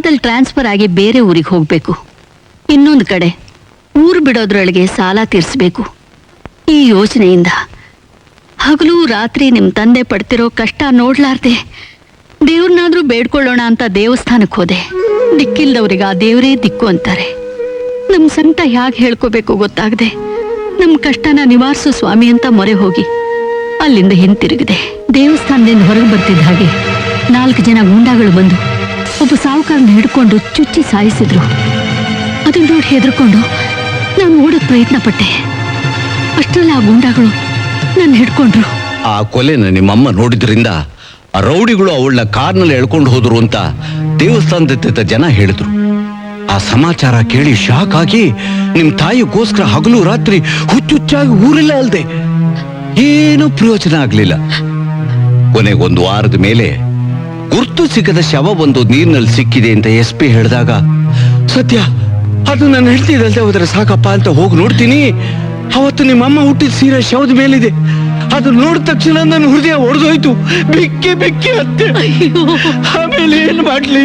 ವಾರದಲ್ಲಿ ಟ್ರಾನ್ಸ್ಫರ್ ಆಗಿ ಬೇರೆ ಊರಿಗೆ ಹೋಗ್ಬೇಕು. ಇನ್ನೊಂದು ಕಡೆ ಊರು ಬಿಡೋದ್ರೊಳಗೆ ಸಾಲ ತೀರಿಸ್ಬೇಕು. ಈ ಯೋಚನೆಯಿಂದ ಹಗಲು ರಾತ್ರಿ ನಿಮ್ಮ ತಂದೆ ಪಡ್ತಿರೋ ಕಷ್ಟ ನೋಡ್ಲಾರ್ದೆ ದೇವ್ರನ್ನಾದ್ರೂ ಬೇಡ್ಕೊಳ್ಳೋಣ ಅಂತ ದೇವಸ್ಥಾನಕ್ಕೆ ಹೋದೆ. ದಿಕ್ಕಿಲ್ದವ್ರಿಗೆ ಆ ದೇವರೇ ದಿಕ್ಕು ಅಂತಾರೆ. ನಮ್ಮ ಸಂಕಟ ಹೇಗೆ ಹೇಳ್ಕೋಬೇಕು ಗೊತ್ತಾಗದೆ ನಮ್ಮ ಕಷ್ಟನ ನಿವಾರಿಸು ಸ್ವಾಮಿ ಅಂತ ಮೊರೆ ಹೋಗಿ ಅಲ್ಲಿಂದ ಹಿಂತಿರುಗಿದೆ. ದೇವಸ್ಥಾನದಿಂದ ಹೊರಗೆ ಬರ್ತಿದ್ದ ಹಾಗೆ 4 ಜನ ಗೂಂಡಾಗಳು ಬಂದು ಒಬ್ಬ ಸಾಹುಕಾರನ ಹಿಡ್ಕೊಂಡು ಚುಚ್ಚಿ ಸಾಯಿಸಿದ್ರು. ಅದನ್ನ ನೋಡಿ ಹೆದರ್ಕೊಂಡು ನಾನು ಓಡೋಕ್ ಪ್ರಯತ್ನ ಪಟ್ಟೆ. ಅಷ್ಟರಲ್ಲಿ ಆ ಗೂಂಡಾಗಳು ನನ್ನ ಹಿಡ್ಕೊಂಡ್ರು. ಆ ಕೊಲೆನ ನಿಮ್ಮಮ್ಮ ನೋಡಿದ್ರಿಂದ ಆ ರೌಡಿಗಳು ಅವಳನ್ನ ಕಾರ್ನಲ್ಲಿ ಎಳ್ಕೊಂಡು ಹೋದ್ರು ಅಂತ ದೇವಸ್ಥಾನದ ಜನ ಹೇಳಿದ್ರು. ಆ ಸಮಾಚಾರ ಕೇಳಿ ಶಾಕ್ ಆಗಿ ನಿಮ್ ತಾಯಿಗೋಸ್ಕರ ಹಗಲು ರಾತ್ರಿ ಹುಚ್ಚುಚ್ಚಾಗಿ ಊರಿಲ್ಲ ಅಲ್ದೆ ಏನೂ ಪ್ರಯೋಜನ ಆಗ್ಲಿಲ್ಲ. ಕೊನೆಗೊಂದು ವಾರದ ಮೇಲೆ ಗುರ್ತು ಸಿಕ್ಕದ ಶವ ಒಂದು ನೀರಿನಲ್ಲಿ ಸಿಕ್ಕಿದೆ ಅಂತ SP ಹೇಳಿದಾಗ ಸತ್ಯ ಅದು ನನ್ನ ಹೆಂಡತಿದಲ್ದೆ ಹೋದ್ರೆ ಸಾಕಪ್ಪ ಅಂತ ಹೋಗಿ ನೋಡ್ತೀನಿ. ಅವತ್ತು ನಿಮ್ಮಮ್ಮ ಹುಟ್ಟಿದ ಸೀರೆ ಶವದ ಮೇಲಿದೆ. ಅದು ನೋಡಿದ ತಕ್ಷಣ ನನ್ನ ಹೃದಯ ಒಡೆದೋಯ್ತು. ಬಿಕ್ಕಿ ಬಿಕ್ಕಿ ಅತ್ತೆ. ಆಮೇಲೆ ಏನ್ ಮಾಡ್ಲಿ?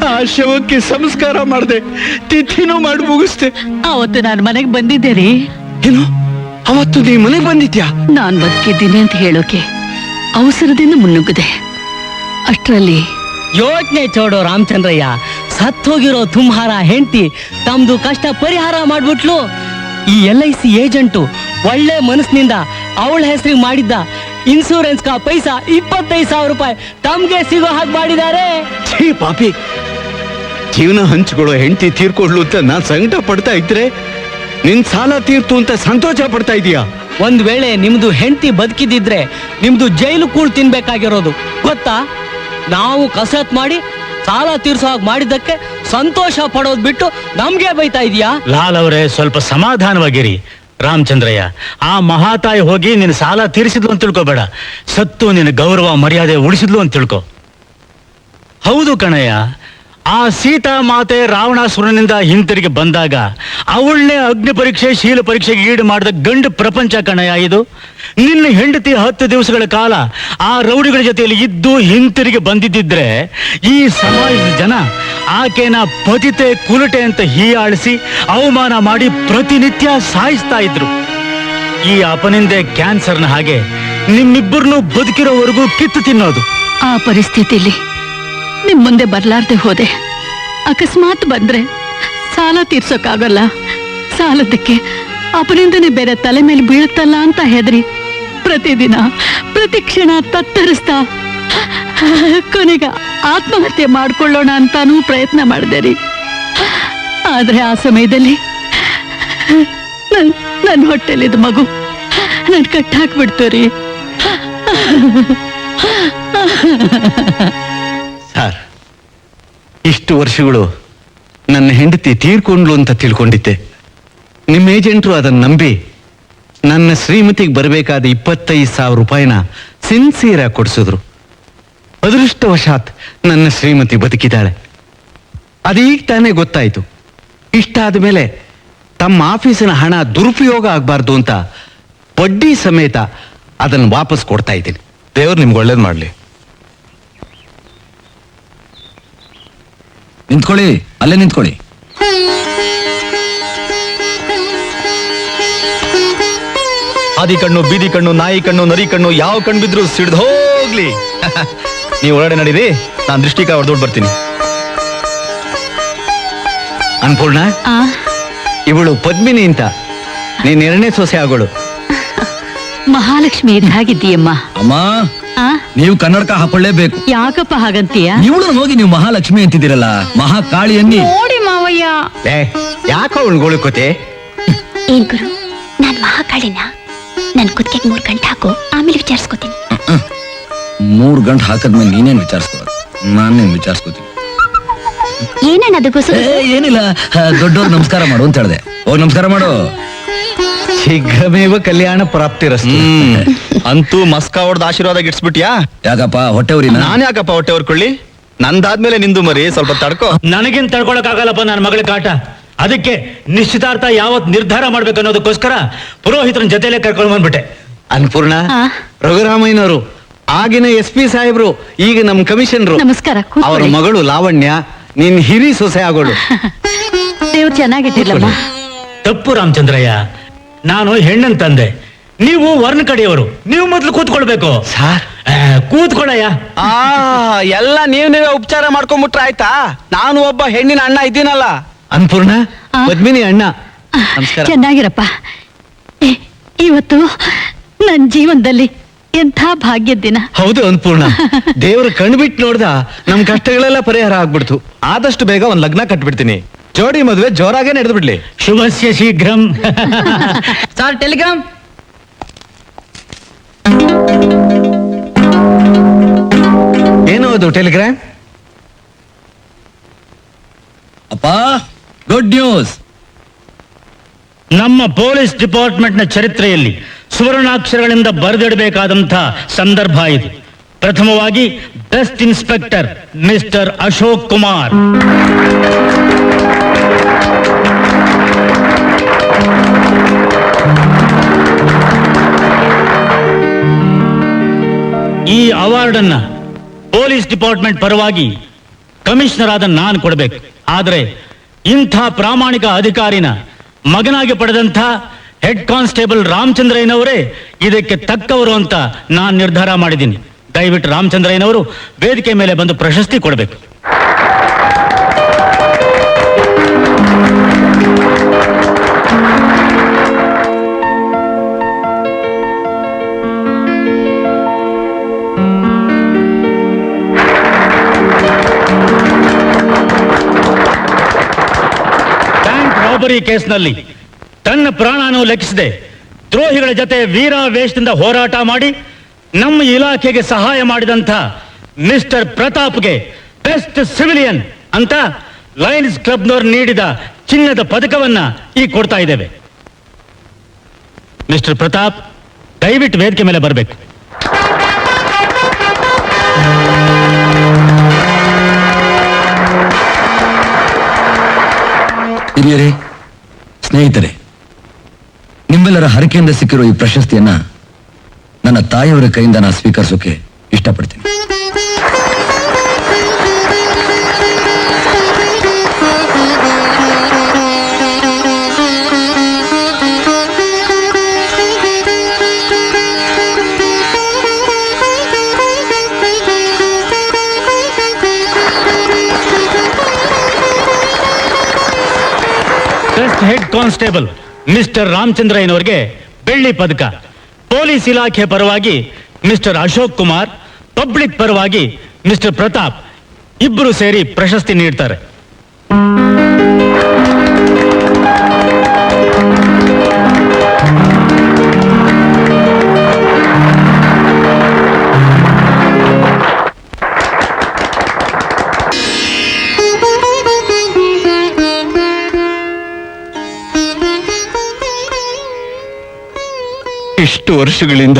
ಆ ಶವಕ್ಕೆ ಸಂಸ್ಕಾರ ಮಾಡಿದೆ, ತಿಥಿನೂ ಮಾಡಿ ಮುಗಿಸ್ದೆ. ಅವತ್ತು ನಾನು ಮನೆಗೆ ಬಂದಿದ್ದೆ ರೀ. ಏನು ಅವತ್ತು ನೀ ಮನೆಗೆ ಬಂದಿದ್ಯಾ? ನಾನ್ ಬದುಕಿದ್ದೀನಿ ಅಂತ ಹೇಳೋಕೆ ಅವಸರದಿಂದ ಮುನ್ನುಗ್ಗಿದೆ. ಅಷ್ಟರಲ್ಲಿ ಯೋಚನೆ ಚೋಡೋ ರಾಮಚಂದ್ರಯ್ಯ, ಸತ್ತೋಗಿರೋ ತುಮ್ಹಾರ ಹೆಂಡತಿ ತಮ್ದು ಕಷ್ಟ ಪರಿಹಾರ ಮಾಡ್ಬಿಟ್ಲು. ಈ LIC ಏಜೆಂಟು ಒಳ್ಳೆ ಮನಸ್ಸಿನಿಂದ ಅವಳ ಹೆಸರಿಗೆ ಮಾಡಿದ್ದ ಇನ್ಸೂರೆನ್ಸ್ ಕಾ ಪೈಸಾ 25,000 ರೂಪಾಯಿ ತಮ್ಗೆ ಸಿಗೋ ಹಾಗೆ ಮಾಡಿದ್ದಾರೆ. ಛೀ ಪಾಪಿ, ಜೀವನ ಹಂಚ್ಕೊಳ್ಳೋ ಹೆಂಡತಿ ತೀರ್ಕೊಡ್ಲು ಅಂತ ನಾನ್ ಸಂಕಟ ಪಡ್ತಾ ಇದ್ರೆ ನಿನ್ ಸಾಲ ತೀರ್ತು ಅಂತ ಸಂತೋಷ ಪಡ್ತಾ ಇದೀಯಾ? ಒಂದ್ ವೇಳೆ ನಿಮ್ದು ಹೆಂಡತಿ ಬದುಕಿದಿದ್ರೆ ನಿಮ್ದು ಜೈಲು ಕೂಳ್ ತಿನ್ಬೇಕಾಗಿರೋದು ಗೊತ್ತಾ? ನಾವು ಕಸರತ್ ಮಾಡಿ ಸಾಲ ತೀರ್ಸೋ ಹಾಗೆ ಮಾಡಿದ್ದಕ್ಕೆ ಸಂತೋಷ ಪಡೋದ್ ಬಿಟ್ಟು ನಮ್ಗೆ ಬೈತಾ ಇದೀಯಾ? ಲಾಲ್ ಅವರೇ, ಸ್ವಲ್ಪ ಸಮಾಧಾನವಾಗಿರಿ. ರಾಮಚಂದ್ರಯ್ಯ, ಆ ಮಹಾತಾಯಿ ಹೋಗಿ ನಿನ್ನ ಸಾಲ ತೀರಿಸಿದ್ಲು ಅಂತ ತಿಳ್ಕೊಬೇಡ, ಸತ್ತು ನಿನ್ನ ಗೌರವ ಮರ್ಯಾದೆ ಉಳಿಸಿದ್ಲು ಅಂತ ತಿಳ್ಕೊ. ಹೌದು ಕಣಯ್ಯ, ಆ ಸೀತಾ ಮಾತೆ ರಾವಣಾಸುರನಿಂದ ಹಿಂತಿರುಗಿ ಬಂದಾಗ ಅವಳನ್ನೇ ಅಗ್ನಿ ಪರೀಕ್ಷೆ ಶೀಲ ಪರೀಕ್ಷೆಗೆ ಈಡು ಮಾಡಿದ ಗಂಡು ಪ್ರಪಂಚ ಕಣಯ್ಯ ಇದು. ನಿನ್ನ ಹೆಂಡತಿ 10 ದಿವಸಗಳ ಕಾಲ ಆ ರೌಡಿಗಳ ಜೊತೆಯಲ್ಲಿ ಇದ್ದು ಹಿಂತಿರುಗಿ ಬಂದಿದ್ದಿದ್ರೆ ಈ ಸಮಾಜದ ಜನ ಆಕೆನ ಪತಿತೆ ಕುಲಟೆ ಅಂತ ಹೀಯಾಳಿಸಿ ಅವಮಾನ ಮಾಡಿ ಪ್ರತಿನಿತ್ಯ ಸಾಯಿಸ್ತಾ ಇದ್ರು. ಈ ಅಪನಿಂದೆ ಕ್ಯಾನ್ಸರ್ನ ಹಾಗೆ ನಿಮ್ಮಿಬ್ಬರನ್ನು ಬದುಕಿರೋವರೆಗೂ ಕಿತ್ತು ತಿನ್ನೋದು. ಆ ಪರಿಸ್ಥಿತಿಲಿ ನಿಮ್ ಮುಂದೆ ಬರ್ಲಾರ್ದೆ ಹೋದೆ. ಅಕಸ್ಮಾತ್ ಬಂದ್ರೆ ಸಾಲ ತೀರ್ಸೋಕ್ಕಾಗಲ್ಲ. ಸಾಲದಕ್ಕೆ ಅಪನಿಂದನೆ ಬೇರೆ ತಲೆ ಮೇಲೆ ಬೀಳುತ್ತಲ್ಲ ಅಂತ ಹೆದರಿ ಪ್ರತಿದಿನ ಪ್ರತಿ ಕ್ಷಣ ತತ್ತರಿಸ್ತಾ ಕೊನೆಗೆ ಆತ್ಮಹತ್ಯೆ ಮಾಡ್ಕೊಳ್ಳೋಣ ಅಂತಾನೂ ಪ್ರಯತ್ನ ಮಾಡಿದೆ ರೀ. ಆದ್ರೆ ಆ ಸಮಯದಲ್ಲಿ ನನ್ನ ಹೊಟ್ಟೆಲಿದ್ದ ಮಗು ನನ್ ಕಟ್ಟಾಕ್ಬಿಡ್ತು ರೀ. ಸರ್, ಇಷ್ಟು ವರ್ಷಗಳು ನನ್ನ ಹೆಂಡತಿ ತೀರ್ಕೊಂಡ್ಲು ಅಂತ ತಿಳ್ಕೊಂಡಿದ್ದೆ. ನಿಮ್ಮ ಏಜೆಂಟ್ರು ಅದನ್ನ ನಂಬಿ ನನ್ನ ಶ್ರೀಮತಿಗೆ ಬರಬೇಕಾದ 25,000 ರೂಪಾಯಿನ ಸಿನ್ಸಿಯರಾಗಿ ಕೊಡಿಸಿದ್ರು. ಅದೃಷ್ಟವಶಾತ್ ನನ್ನ ಶ್ರೀಮತಿ ಬದುಕಿದ್ದಾಳೆ. ಅದೀಗ ತಾನೇ ಗೊತ್ತಾಯ್ತು. ಇಷ್ಟಾದ ಮೇಲೆ ತಮ್ಮ ಆಫೀಸಿನ ಹಣ ದುರುಪಯೋಗ ಆಗಬಾರ್ದು ಅಂತ ಬಡ್ಡಿ ಸಮೇತ ಅದನ್ನು ವಾಪಸ್ ಕೊಡ್ತಾ ಇದ್ದೀನಿ. ದೇವ್ರು ನಿಮ್ಗೆ ಒಳ್ಳೇದು ಮಾಡ್ಲಿ. ನಿಂತ್ಕೊಳ್ಳಿ, ಅಲ್ಲೇ ನಿಂತ್ಕೊಳ್ಳಿ. ಆದಿ ಕಣ್ಣು, ಬೀದಿ ಕಣ್ಣು, ನಾಯಿ ಕಣ್ಣು, ನರಿ ಕಣ್ಣು, ಯಾವ ಕಣ್ಣು ಬಿದ್ರು ಸಿಡ್ದು ಹೋಗ್ಲಿ. ನೀವು ಒಳಗಡೆ ನಡೀರಿ, ನಾನು ದೃಷ್ಟಿಕ ಹೊಡೆದೋಡ್ ಬರ್ತೀನಿ. ಅನ್ಪೂರ್ಣ, ಇವಳು ಪದ್ಮಿನಿ ಅಂತ, ನೀನ್ 2ನೇ ಸೊಸೆ ಆಗೋಳು. ಮಹಾಲಕ್ಷ್ಮಿ ಇದ್ದಾಗಿದ್ದೀಯಮ್ಮ. ಅಮ್ಮ, ನೀವು ಕನ್ನಡಕ ಹಾಕೊಳ್ಳೇಬೇಕು. ಯಾಕಪ್ಪ ಹಾಗಂತೀಯ? ಇವಳು ಹೋಗಿ ನೀವು ಮಹಾಲಕ್ಷ್ಮಿ ಅಂತಿದ್ದೀರಲ್ಲ, ಮಹಾಕಾಳಿ ಅನ್ನಿ. ನೋಡಿ ಮಾವಯ್ಯ. ಯಾಕೋ ಅವಳು ಗೋಳುಕೋತೆ? ಏನ್ ಗುರು, ನಾನ್ ಮಹಾಕಾಳಿನ? ನನ್ ಕುತ್ತಿಗೆ 3 ಗಂಟೆ ಹಾಕು, ಆಮೇಲೆ ವಿಚಾರಿಸ್ಕೋತೀನಿ. 3 ಗಂಟೆ ಹಾಕದ್ಮೇಲೆ ನೀನೇನ್ ವಿಚಾರಿಸ್ಕೊಳೋದು? ನಾನೇನ್ ವಿಚಾರಿಸ್ಕೋತೀನಿ. ಏನಣ್ಣ ಅದು ಗುಸು? ಏನಿಲ್ಲ, ದೊಡ್ಡವ್ರು ನಮಸ್ಕಾರ ಮಾಡು ಅಂತ ಹೇಳ್ದೆ. ಹೋಗಿ ನಮಸ್ಕಾರ ಮಾಡು. ಶೀಘ್ರಮೇವ ಕಲ್ಯಾಣ ಪ್ರಾಪ್ತಿರಸ್ತು. ಅಂತೂ ಮಸ್ಕಾ ಹೊಡೆದ ಆಶೀರ್ವಾದ ಇಡ್ಸ್ಬಿಟ್ಯಾ? ಯಾಕಪ್ಪ ಹೊಟ್ಟೆ ಉರಿನ? ನಾನು ಯಾಕಪ್ಪ ಹೊಟ್ಟೆ ಹೊರ್ಕೊಳ್ಳಿ? ನಂದಾದ್ಮೇಲೆ ನಿಂದು ಮರಿ, ಸ್ವಲ್ಪ ತಡ್ಕೋ. ನನಗೇನ್ ತಡ್ಕೊಳಕ್ಕಾಗಲ್ಲಪ್ಪ ನನ್ನ ಮಗಳ ಕಾಟ. ಅದಕ್ಕೆ ನಿಶ್ಚಿತಾರ್ಥ ಯಾವತ್ ನಿರ್ಧಾರ ಮಾಡ್ಬೇಕು ಅನ್ನೋದಕ್ಕೋಸ್ಕರ ಪುರೋಹಿತರನ್ನ ಜೊತೆಲೆ ಕರ್ಕೊಂಡು ಬಂದ್ಬಿಟ್ಟೆ. ಅನ್ಪೂರ್ಣ, ರಘುರಾಮಯ್ಯನವರು ಆಗಿನ SP ಸಾಹೇಬ್ರು, ಈಗ ನಮ್ಮ ಕಮಿಷನರು. ನಮಸ್ಕಾರ. ಅವರ ಮಗಳು ಲಾವಣ್ಯ ನಿನ್ ಹಿರಿ ಸೊಸೆ ಆಗೋಳು. ದೇವ್ರು ಚೆನ್ನಾಗಿಟ್ಟಿಲ್ಲಮ್ಮ. ತಪ್ಪು ರಾಮಚಂದ್ರಯ್ಯ, ನಾನು ಹೆಣ್ಣನ್ ತಂದೆ, ನೀವು ವರ್ಣ ಕಡೆಯವರು, ನೀವು ಮೊದಲು ಕೂತ್ಕೊಳ್ಬೇಕು. ಸಾರ್ ಕೂತ್ಕೊಳ್ಳಯ್ಯ. ಎಲ್ಲ ನೀವೇ ಉಪಚಾರ ಮಾಡ್ಕೊಂಡ್ಬಿಟ್ರೆ ಆಯ್ತಾ? ನಾನು ಒಬ್ಬ ಹೆಣ್ಣಿನ ಅಣ್ಣ ಇದ್ದೀನಲ್ಲ. ಅನ್ಪೂರ್ಣ, ಆ. ಪದ್ಮಿನಿ ಅಣ್ಣ. ನಮಸ್ಕಾರ. ಚೆನ್ನಾಗಿರಪ್ಪ. ಇವತ್ತು ನನ್ನ ಜೀವನದಲ್ಲಿ ಎಂಥ ಭಾಗ್ಯದ ದಿನ. ಹೌದು ಅನ್ಪೂರ್ಣ, ದೇವ್ರ ಕಣ್ಬಿಟ್ಟು ನೋಡ್ದ ನಮ್ ಕಷ್ಟಗಳೆಲ್ಲ ಪರಿಹಾರ ಆಗ್ಬಿಡ್ತು. ಆದಷ್ಟು ಬೇಗ ಒಂದ್ ಲಗ್ನ ಕಟ್ಬಿಡ್ತೀನಿ. ಜೋಡಿ ಮದುವೆ ಜೋರಾಗೆ ನಡೆದು ಬಿಡ್ಲಿ. ಶುಭಸ್ಯ ಶೀಘ್ರಂ. Sir telegram. ಏನು ಅದು ಟೆಲಿಗ್ರಾಮ್? ಅಪ್ಪ, ಗುಡ್ ನ್ಯೂಸ್. ನಮ್ಮ ಪೊಲೀಸ್ ಡಿಪಾರ್ಟ್ಮೆಂಟ್ನ ಚರಿತ್ರೆಯಲ್ಲಿ ಸುವರ್ಣಾಕ್ಷರಗಳಿಂದ ಬರೆದಿಡಬೇಕಾದಂಥ ಸಂದರ್ಭ ಇದು. ಪ್ರಥಮವಾಗಿ best inspector mister Ashok Kumar. ಈ ಅವಾರ್ಡ್ ಅನ್ನ ಪೊಲೀಸ್ ಡಿಪಾರ್ಟ್ಮೆಂಟ್ ಪರವಾಗಿ ಕಮಿಷನರ್ ಆದ ನಾನು ಕೊಡಬೇಕು. ಆದರೆ ಇಂಥ ಪ್ರಾಮಾಣಿಕ ಅಧಿಕಾರಿನ ಮಗನಾಗಿ ಪಡೆದಂಥ ಹೆಡ್ ಕಾನ್ಸ್ಟೇಬಲ್ ರಾಮಚಂದ್ರಯ್ಯನವರೇ ಇದಕ್ಕೆ ತಕ್ಕವರು ಅಂತ ನಾನು ನಿರ್ಧಾರ ಮಾಡಿದ್ದೀನಿ. ದಯವಿಟ್ಟು ರಾಮಚಂದ್ರಯ್ಯನವರು ವೇದಿಕೆ ಮೇಲೆ ಬಂದು ಪ್ರಶಸ್ತಿ ಕೊಡಬೇಕು. ಬ್ಯಾಂಕ್ ರಾಬರಿ ಕೇಸ್ನಲ್ಲಿ ತನ್ನ ಪ್ರಾಣನೂ ಲೆಕ್ಕಿಸದೆ ದ್ರೋಹಿಗಳ ಜೊತೆ ವೀರಾವೇಶದಿಂದ ಹೋರಾಟ ಮಾಡಿ ನಮ್ಮ ಇಲಾಖೆಗೆ ಸಹಾಯ ಮಾಡಿದಂಥ ಮಿಸ್ಟರ್ ಪ್ರತಾಪ್ಗೆ ಬೆಸ್ಟ್ ಸಿವಿಲಿಯನ್ ಅಂತ ಲಯನ್ಸ್ ಕ್ಲಬ್ನವರು ನೀಡಿದ ಚಿನ್ನದ ಪದಕವನ್ನ ಈಗ ಕೊಡ್ತಾ ಇದ್ದೇವೆ. ಮಿಸ್ಟರ್ ಪ್ರತಾಪ್, ದಯವಿಟ್ಟು ವೇದಿಕೆ ಮೇಲೆ ಬರಬೇಕು. ಹಿರಿಯರೇ, ಸ್ನೇಹಿತರೆ, ನಿಮ್ಮೆಲ್ಲರ ಹರಕೆಯಿಂದ ಸಿಕ್ಕಿರೋ ಈ ಪ್ರಶಸ್ತಿಯನ್ನ ನನ್ನ ತಾಯಿಯವರ ಕೈಯಿಂದ ನಾನು ಸ್ವೀಕರಿಸೋಕೆ ಇಷ್ಟಪಡ್ತೀನಿ. ಬೆಸ್ಟ್ ಹೆಡ್ ಕಾನ್ಸ್ಟೇಬಲ್ ಮಿಸ್ಟರ್ ರಾಮಚಂದ್ರಯ್ಯನವರಿಗೆ ಬೆಳ್ಳಿ ಪದಕ, ಪೊಲೀಸ್ ಇಲಾಖೆ ಪರವಾಗಿ ಮಿಸ್ಟರ್ ಅಶೋಕ್ ಕುಮಾರ್, ಪಬ್ಲಿಕ್ ಪರವಾಗಿ ಮಿಸ್ಟರ್ ಪ್ರತಾಪ್ ಇಬ್ಬರು ಸೇರಿ ಪ್ರಶಸ್ತಿ ನೀಡ್ತಾರೆ. ಇಷ್ಟು ವರ್ಷಗಳಿಂದ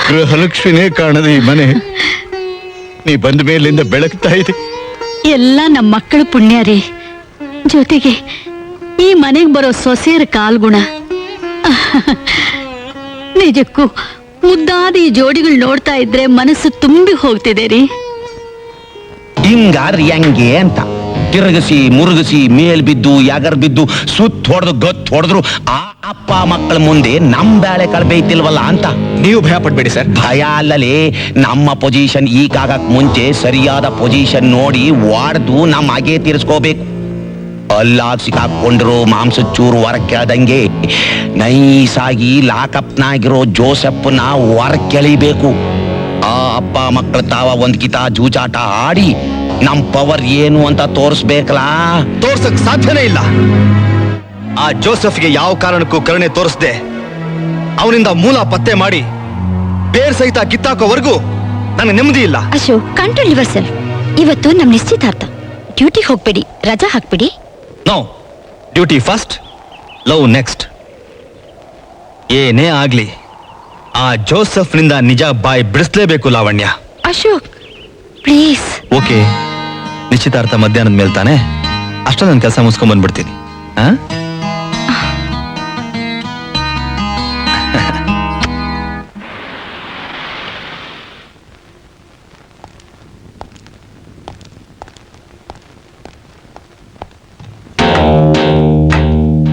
ಗೃಹಲಕ್ಷ್ಮಿನೇ ಕಾಣದ ಈ ಮನೆ ನೀ ಬಂದ ಮೇಲಿಂದ ಬೆಳಗ್ತಾ ಇದೆ. ಎಲ್ಲ ನಮ್ಮ ಮಕ್ಕಳ ಪುಣ್ಯ ರೀ. ಜೊತೆಗೆ ಈ ಮನೆಗೆ ಬರೋ ಸೊಸೆಯರ ಕಾಲ್ಗುಣ. ನಿಜಕ್ಕೂ ಮುದ್ದಾದ ಈ ಜೋಡಿಗಳು ನೋಡ್ತಾ ಇದ್ರೆ ಮನಸ್ಸು ತುಂಬಿ ಹೋಗ್ತಿದೆ ರೀ. ಹಿಂಗಾರ್ ಹೆಂಗೆ ಅಂತ ತಿರುಗಿಸಿ ಮುರುಗಿಸಿ ಮೇಲ್ ಬಿದ್ದು ಯಾಗರ್ ಬಿದ್ದು ಸುತ್ತ ಹೊಡೆದು ಗತ್ ಹೊಡೆದ್ರು ಆ ಅಪ್ಪ ಮಕ್ಕಳ ಮುಂದೆ ನಮ್ ಬ್ಯಾಳೆ ಕಳ್ಬೇಯ್ತಿಲ್ವಲ್ಲ ಅಂತ. ನೀವು ಭಯ ಪಡ್ಬೇಡಿ ಸರ್. ಭಯ ಅಲ್ಲಲೇ, ನಮ್ಮ ಪೊಸಿಷನ್ ಈಗಾಗಕ್ ಮುಂಚೆ ಸರಿಯಾದ ಪೊಸಿಷನ್ ನೋಡಿ ವಾಡ್ದು ನಮ್ಮ ಹಾಗೆ ತೀರಿಸ್ಕೋಬೇಕು. ಅಲ್ಲಾಗ್ ಸಿಕ್ಕಾಕೊಂಡ್ರು ಮಾಂಸದ ಚೂರು ಹೊರಕ್ಕೆಳ್ದಂಗೆ ನೈಸಾಗಿ ಲಾಕಪ್ನಾಗಿರೋ ಜೋಸೆಫ್ನ ಹೊರಕ್ಕೆಳಿಬೇಕು. ಆ ಅಪ್ಪ ಮಕ್ಕಳ ತಾವ ಒಂದ್ ಕಿತ ಜೂಜಾಟ ಆಡಿ ನಮ್ ಪವರ್ ಏನು ಅಂತ ತೋರಿಸ್ಬೇಕಲ್ಲ. ತೋರ್ಸಕ್ ಸಾಧ್ಯನೇ ಇಲ್ಲ. ಆ ಜೋಸೆಫ್ಗೆ ಯಾವ ಕಾರಣಕ್ಕೂ ಕರುಣೆ ತೋರಿಸದೆ ಅವನಿಂದ ಮೂಲ ಪತ್ತೆ ಮಾಡಿ ಬೇರ್ ಸಹಿತ ಕಿತ್ತಾಕೋವರೆಗೂ ನನಗೆ ನೆಮ್ಮದಿ ಇಲ್ಲ. Ashok, control yourself. ಇವತ್ತು ನಮ್ ನಿಶ್ಚಿತಾರ್ಥ. ಡ್ಯೂಟಿಗೆ ಹೋಗ್ಬೇಡಿ, ರಜಾ ಹಾಕ್ಬಿಡಿ. No, duty first, love next. ಏನೇ ಆಗ್ಲಿ ಆ ಜೋಸೆಫ್ನಿಂದ ನಿಜ ಬಾಯಿ ಬಿಡಿಸ್ಲೇಬೇಕು ಲಾವಣ್ಯ. ಅಶೋಕ್ ಪ್ಲೀಸ್. ಓಕೆ, ನಿಶ್ಚಿತಾರ್ಥ ಮಧ್ಯಾಹ್ನದ ಮೇಲೆ ತಾನೆ, ಅಷ್ಟೊಂದು ನನ್ನ ಕೆಲಸ ಮುಗಿಸ್ಕೊಂಡ್ ಬಂದ್ಬಿಡ್ತೀನಿ.